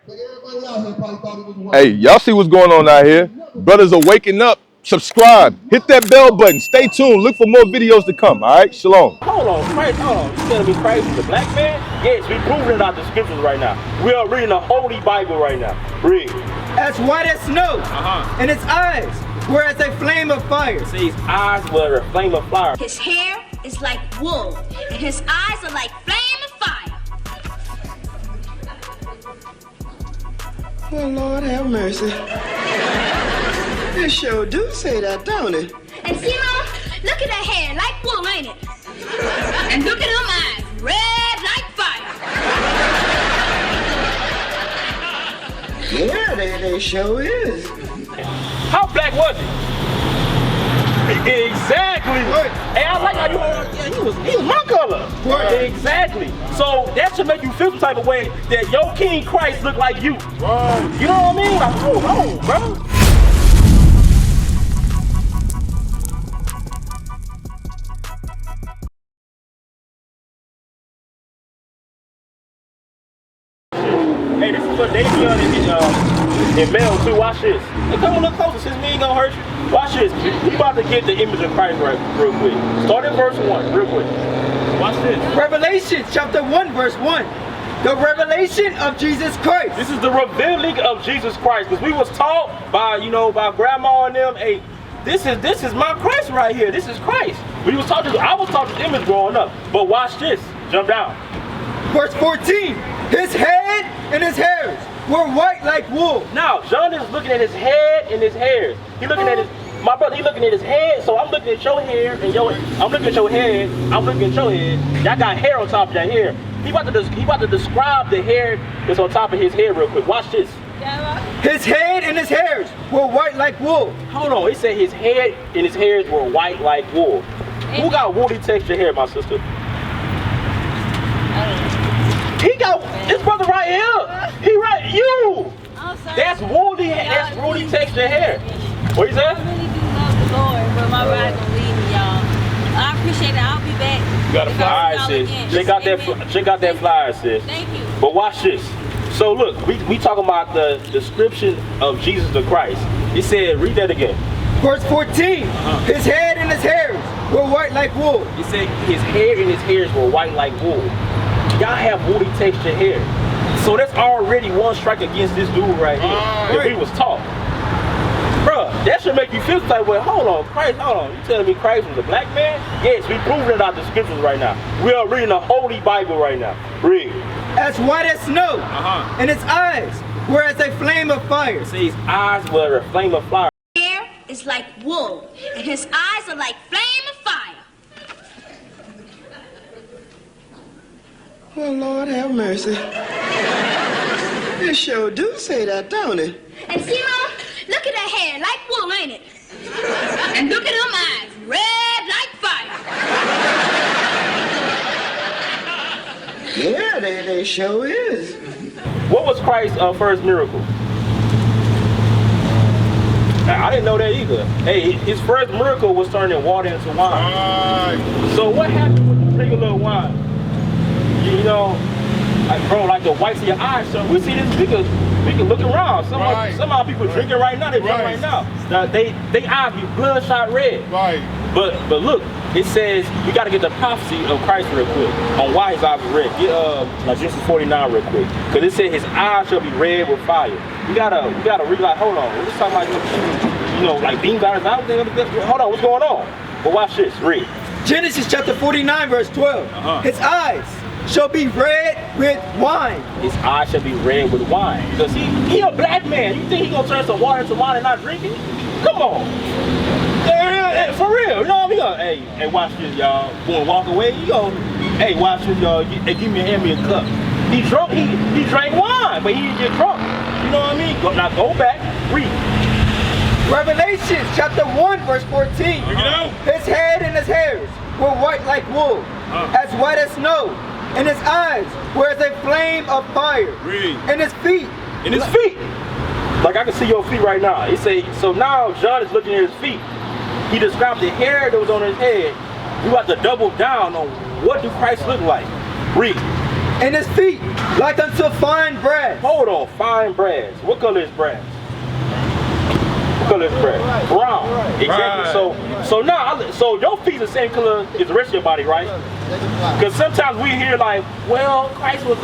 Hey, y'all see what's going on out here? Brothers are waking up. Subscribe. Hit that bell button. Stay tuned. Look for more videos to come. All right? Shalom. Hold on, Christ, hold on. You telling me Christ is a black man? Yes, we proving it out the scriptures right now. We are reading the Holy Bible right now. Read. As white as snow, and his eyes were as a flame of fire. It says eyes were a flame of fire. His hair is like wool, and his eyes are like flame of fire. Well, Lord have mercy. It sure do say that, don't it? And see, Mama, look at that hair, like wool, ain't it? And look at them eyes, red like fire. Yeah, they sure is. How black was he? Exactly. Hey, I like how you he was my color. Exactly. So that should make you feel some type of way that your King Christ look like you. You know what I mean? Like, hold on, bro. Hey, this is what they done in mail too. Watch this. Hey, come a little closer since me ain't gonna hurt you. Watch this. We about to get the image of Christ right real quick. Start at verse 1 real quick. Watch this. Revelation chapter 1 verse 1. The revelation of Jesus Christ. This is the revealing of Jesus Christ. Because we was taught by, by grandma and them, hey, this is my Christ right here. This is Christ. I was taught this image growing up. But watch this. Jump down. Verse 14. His head and his hairs were white like wool. Now, John is looking at his head and his hairs. He looking at my brother, he looking at his head, so I'm looking at your hair and I'm looking at your head, I'm looking at your head. Y'all got hair on top of that hair. He about to describe the hair that's on top of his head real quick. Watch this. His head and his hairs were white like wool. Hold on, it said his head and his hairs were white like wool. Who got woolly texture hair, my sister? He got this brother right here. He right you. That's woolly. That's woolly texture hair. What you say? I really do love the Lord, but my ride gonna leave me, y'all. I appreciate it. I'll be back. You got a flyer, sis. Check out that flyer, sis. Thank you. But watch this. So look, we talking about the description of Jesus the Christ. He said, read that again. Verse 14. His head and his hairs were white like wool. He said his hair and his hairs were white like wool. Y'all have woolly texture hair. So that's already one strike against this dude right here. If he was taught. Bruh, that should make you feel like, well, hold on, Christ, hold on. You telling me Christ was a black man? Yes, we proving it out the scriptures right now. We are reading the Holy Bible right now. Read. As white as snow, and his eyes were as a flame of fire. It says eyes were a flame of fire. His hair is like wool, and his eyes are like flame of fire. Well, Lord have mercy. It sure do say that, don't it? And see, Mama, look at that hair, like wool, ain't it? And look at them eyes, red like fire. Yeah, they sure is. What was Christ's first miracle? I didn't know that either. Hey, his first miracle was turning water into wine. So what happened with the regular wine? Like the whites of your eyes. So we see this, we can look around. Some people drinking right now, they drink right now. They eyes be bloodshot red. But look, it says we gotta get the prophecy of Christ real quick on why his eyes are red. Get Genesis 49 real quick. Cause it said his eyes shall be red with fire. We gotta read like, hold on, we're talking like like beans out of his eyes. Hold on, what's going on? But watch this, read. Genesis chapter 49 verse 12. His eyes shall be red with wine. His eyes shall be red with wine. Because he a black man. You think he gonna turn some water into wine and not drink it? Come on. For real. You know what I mean? Hey, watch this, y'all. Gonna walk away. Hey, watch this, y'all. Hey, hand me a cup. He drunk. He drank wine, but he didn't get drunk. You know what I mean? Now go back, read. Revelation chapter 1 verse 14. His head and his hairs were white like wool, as white as snow. And his eyes were as a flame of fire. And his feet. Like I can see your feet right now. He say, so now John is looking at his feet. He described the hair that was on his head. We about to double down on what do Christ look like. Read. And his feet like unto fine brass. Hold on, fine brass. What color is brass? What color is brass? Brown. Exactly. So now, so your feet the same color as the rest of your body, right? Because sometimes we hear like, well, Christ was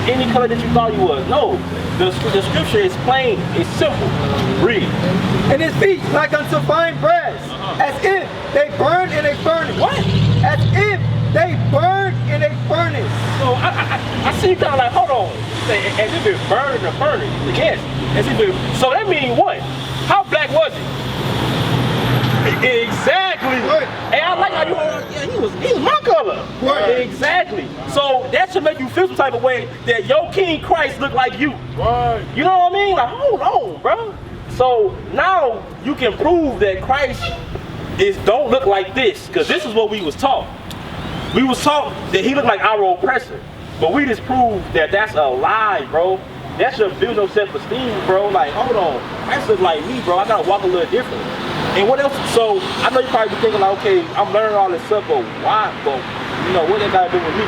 any color that you thought he was. No, the scripture is plain, it's simple. Read. And his feet like unto fine brass, as if they burned in a furnace. What? As if they burned in a furnace. So I see kind of like, hold on. As if it burned in a furnace. Yes. As if it, so that means what? How black was it? Exactly. Right. And I like how he was my color. Right. Exactly. So that should make you feel some type of way that your King Christ look like you. Right. You know what I mean? Like, hold on, bro. So now you can prove that Christ don't look like this, because this is what we was taught. We was taught that he looked like our oppressor, but we just proved that that's a lie, bro. That should build no self-esteem, bro. Like, hold on, Christ look like me, bro. I gotta walk a little different. And what else? So I know you probably be thinking like, okay, I'm learning all this stuff, but why? But you know, what that gotta do with me?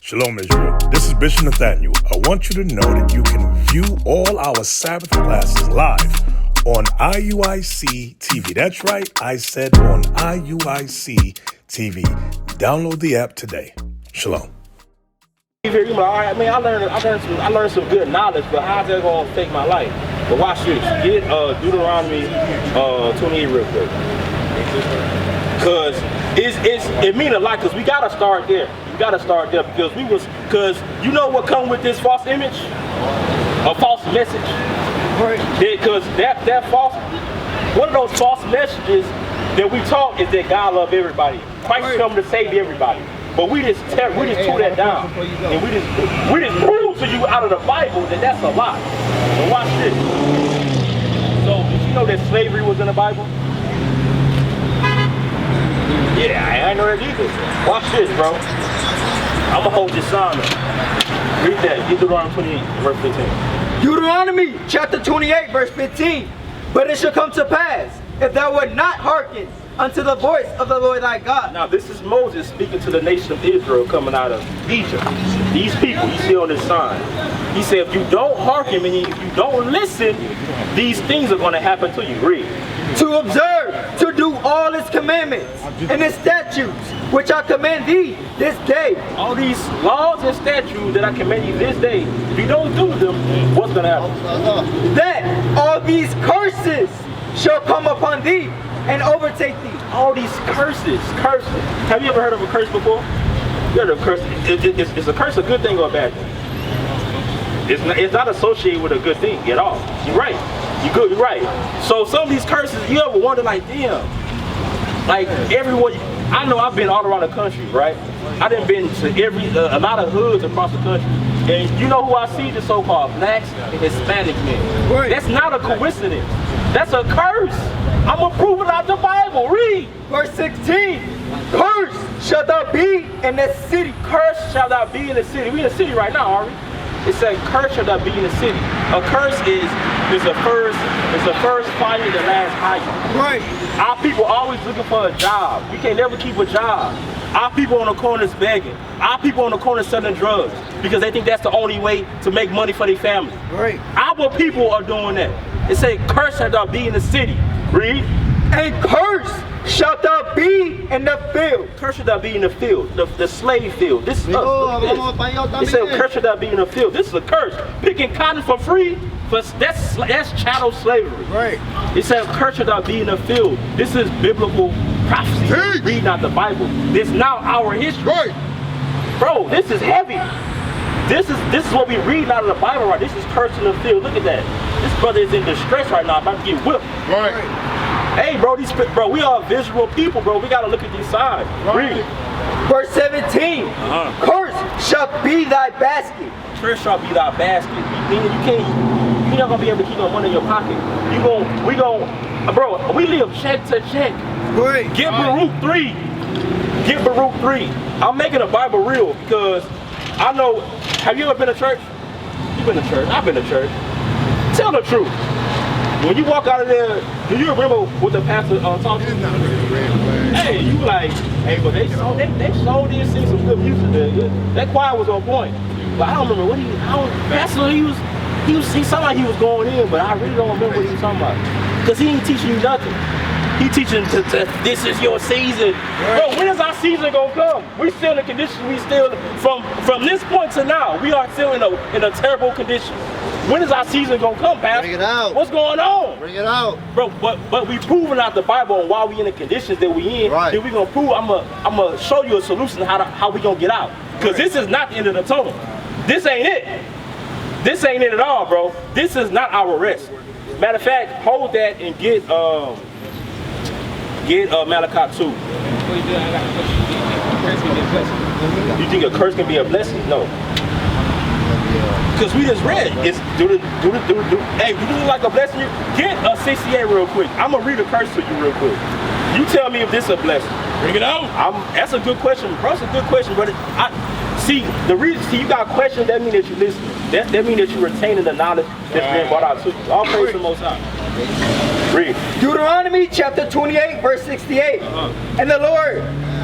Shalom Israel, this is Bishop Nathaniel. I want you to know that you can view all our Sabbath classes live on IUIC TV. That's right, I said on IUIC TV. Download the app today. Shalom. All right, man, I learned some good knowledge, but how's that gonna affect my life? But watch this. Get Deuteronomy 28 real quick. Cause it mean a lot, because we gotta start there. We gotta start there because you know what comes with this false image? A false message. Right. Because that false, one of those false messages that we taught is that God loves everybody. Christ is coming to save everybody. But we just tore that down, and we just prove to you out of the Bible that that's a lie. So watch this. So did you know that slavery was in the Bible? Yeah, I ain't know that either. Watch this, bro. I'm gonna hold this sign up. Read that. Deuteronomy 28, verse 15. Deuteronomy chapter 28, verse 15. But it shall come to pass, if thou wilt not hearken unto the voice of the Lord thy God. Now this is Moses speaking to the nation of Israel coming out of Egypt. These people, you see on this sign. He said, if you don't hearken, meaning if you don't listen, these things are going to happen to you. Read. To observe, to do all his commandments and his statutes, which I command thee this day. All these laws and statutes that I command you this day, if you don't do them, what's going to happen? That all these curses shall come upon thee and overtake thee. All these curses. Have you ever heard of a curse before? You heard of a curse? Is a curse a good thing or a bad thing? It's not associated with a good thing at all. You're right. You're right. So some of these curses, you ever wonder like, damn, like everyone, I know I've been all around the country, right? I done been to a lot of hoods across the country. And you know who I see? The so-called blacks and Hispanic men. Right. That's not a coincidence. That's a curse. I'm going to prove it out the Bible. Read. Verse 16. Curse shall thou be in the city. Curse shall thou be in the city. We in the city right now, are we? It said, curse shall thou be in the city. A curse is the first fire that lasts higher. Right. Our people always looking for a job. We can never keep a job. Our people on the corners begging. Our people on the corners selling drugs because they think that's the only way to make money for their family. Right. Our people are doing that. It say, curse shall thou be in the city. Read. And curse shalt thou be in the field. Curse shall thou be in the field, the slave field. This is us. It said, curse shall thou be in the field. This is a curse. Picking cotton for free, that's chattel slavery. Right. It said, curse shall thou be in the field. This is biblical prophecy. Read not the Bible. This is now our history. Right. Bro, this is heavy. This is what we read out of the Bible, right? This is curse in the field. Look at that. This brother is in distress right now, about to get whipped. Right. Hey, bro, we are visual people, bro. We gotta look at these signs. Right. Read. Verse 17. Curse shall be thy basket. Curse shall be thy basket. You're not gonna be able to keep no money in your pocket. Bro, we live check to check. Right. Get Baruch 3. Get Baruch 3. I'm making a Bible real because I know, have you ever been to church? You've been to church. I've been to church. Tell the truth. When you walk out of there, do you remember what the pastor talked to you? Hey, you like, hey, but they showed this, sing some good music there. That choir was on point. But I don't remember what pastor, he sounded like he was going in, but I really don't remember what he was talking about. Because he ain't teaching you nothing. He teaching this is your season. Bro, when is our season gonna come? We still in the condition, we still, from this point to now, we are still in a terrible condition. When is our season gonna come, Pastor? Bring it out. What's going on? Bring it out. Bro, but we proving out the Bible on why we in the conditions that we in. Right. Then we gonna prove, I'm gonna show you a solution how we gonna get out. Because this is not the end of the tunnel. This ain't it. This ain't it at all, bro. This is not our rest. Matter of fact, hold that and get Malachi 2. You think a curse can be a blessing? No. Because we just read, it's hey, do you like a blessing? Get a 68 real quick. I'm gonna read a curse to you real quick. You tell me if this is a blessing. Bring it out. That's a good question, bro. That's a good question, but the reason you got questions, that mean that you listen. That mean that you're retaining the knowledge that's been brought out to you. All praise the Most High. Read. Deuteronomy chapter 28, verse 68. And the Lord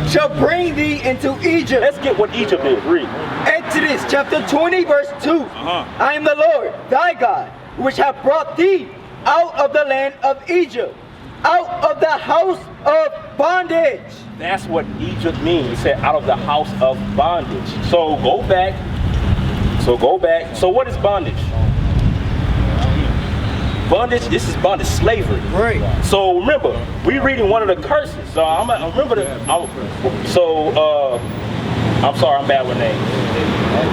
shall bring thee into Egypt. Let's get what Egypt is. Read. Exodus chapter 20, verse 2. I am the Lord, thy God, which have brought thee out of the land of Egypt, out of the house of bondage. That's what Egypt means. He said out of the house of bondage. So go back. So what is bondage? Bondage, this is bondage, slavery. Right. So remember, we reading one of the curses. So I'm sorry, I'm bad with names.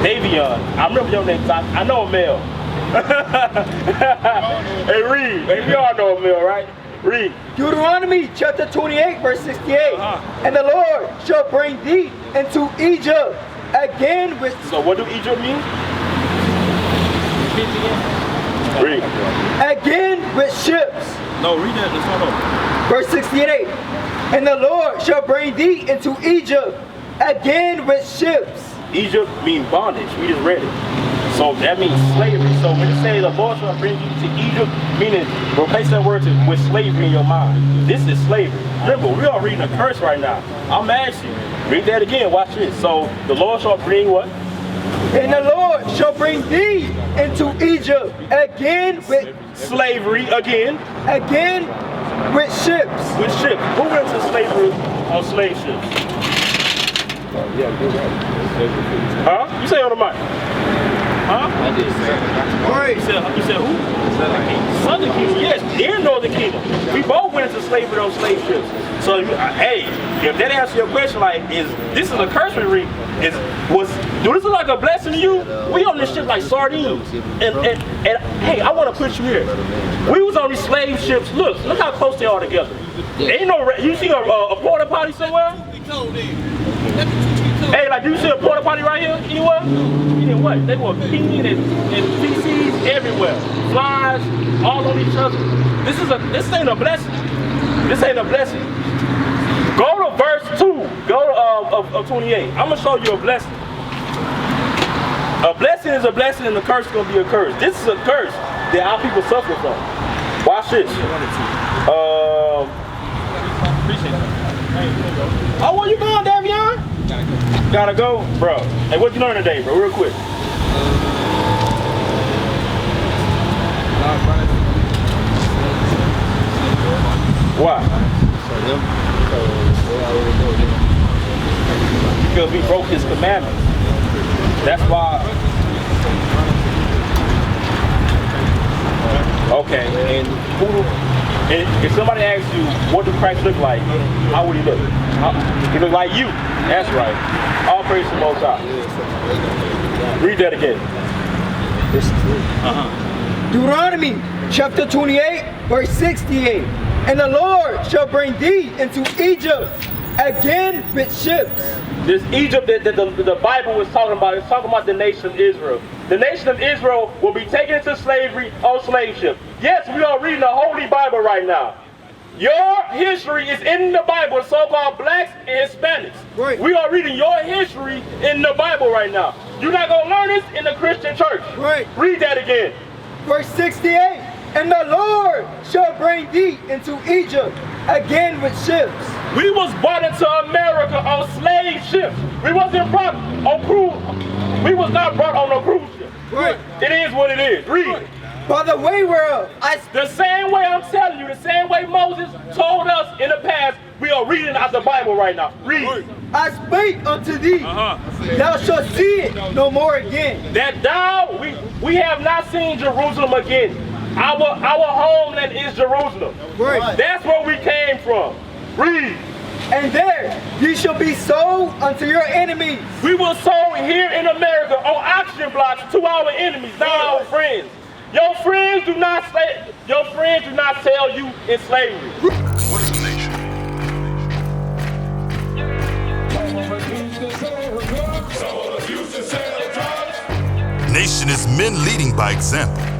Davion, I remember your name. I know a male. Hey, read. Hey, we all know a male, right? Read. Deuteronomy chapter 28, verse 68. And the Lord shall bring thee into Egypt again with... So what do Egypt mean? Read. Again with ships. No, read that. Let's start over. Verse 68. And the Lord shall bring thee into Egypt again with ships. Egypt means bondage. We just read it. So that means slavery. So when it says the Lord shall bring you to Egypt, meaning replace that word with slavery in your mind. This is slavery. Remember, we are reading a curse right now. I'm asking you. Read that again. Watch this. So the Lord shall bring what? And the Lord shall bring thee into Egypt again with slavery again. Again with ships. With ships. Who went to slavery on slave ships? Huh? You say on the mic. Huh? I did say right. You said who? Southern Kingdom. Yes, they're Northern Kingdom. We both went into slavery on slave ships. So, hey, if that answers your question, like, this is a curse we read? Do this look like a blessing to you? We on this ship like sardines. And hey, I want to put you here. We was on these slave ships. Look how close they are together. Ain't no. You see a porta potty somewhere? Hey, like, do you see a porta potty right here? Anywhere? Meaning what? They were peeing and feces everywhere. Flies all on each other. This ain't a blessing. This ain't a blessing. Go to verse 2. Go to of 28. I'm gonna show you a blessing. A blessing is a blessing, and the curse is gonna be a curse. This is a curse that our people suffer from. Watch this. Oh, where you going, Davion? Gotta go, bro. Hey, what you learn today, bro? Real quick. Why? Because we broke his commandments. That's why. Okay, and if somebody asks you, what does Christ look like? How would he look? He look like you. That's right. All praise to the Most High. Read that again. Deuteronomy chapter 28, verse 68. And the Lord shall bring thee into Egypt again with ships. This Egypt that the Bible is talking about, it's talking about the nation of Israel. The nation of Israel will be taken into slavery on slave ship. Yes, we are reading the Holy Bible right now. Your history is in the Bible, so-called blacks and Hispanics. Right. We are reading your history in the Bible right now. You're not going to learn this in the Christian church. Right. Read that again. Verse 68. And the Lord shall bring thee into Egypt again with ships. We was brought into America on slave ships. We wasn't brought on cruise. We was not brought on a cruise ship. Right. It is what it is. Read. By the way whereof the same way I'm telling you, the same way Moses told us in the past, we are reading out the Bible right now. Read. I spake unto thee, thou shalt see it no more again. That thou, we have not seen Jerusalem again. Our homeland is Jerusalem. Right. That's where we came from. Read. And there ye shall be sold unto your enemies. We were sold here in America on auction blocks to our enemies, not our friends. Your friends do not sell you in slavery. What is a nation? Nation is men leading by example.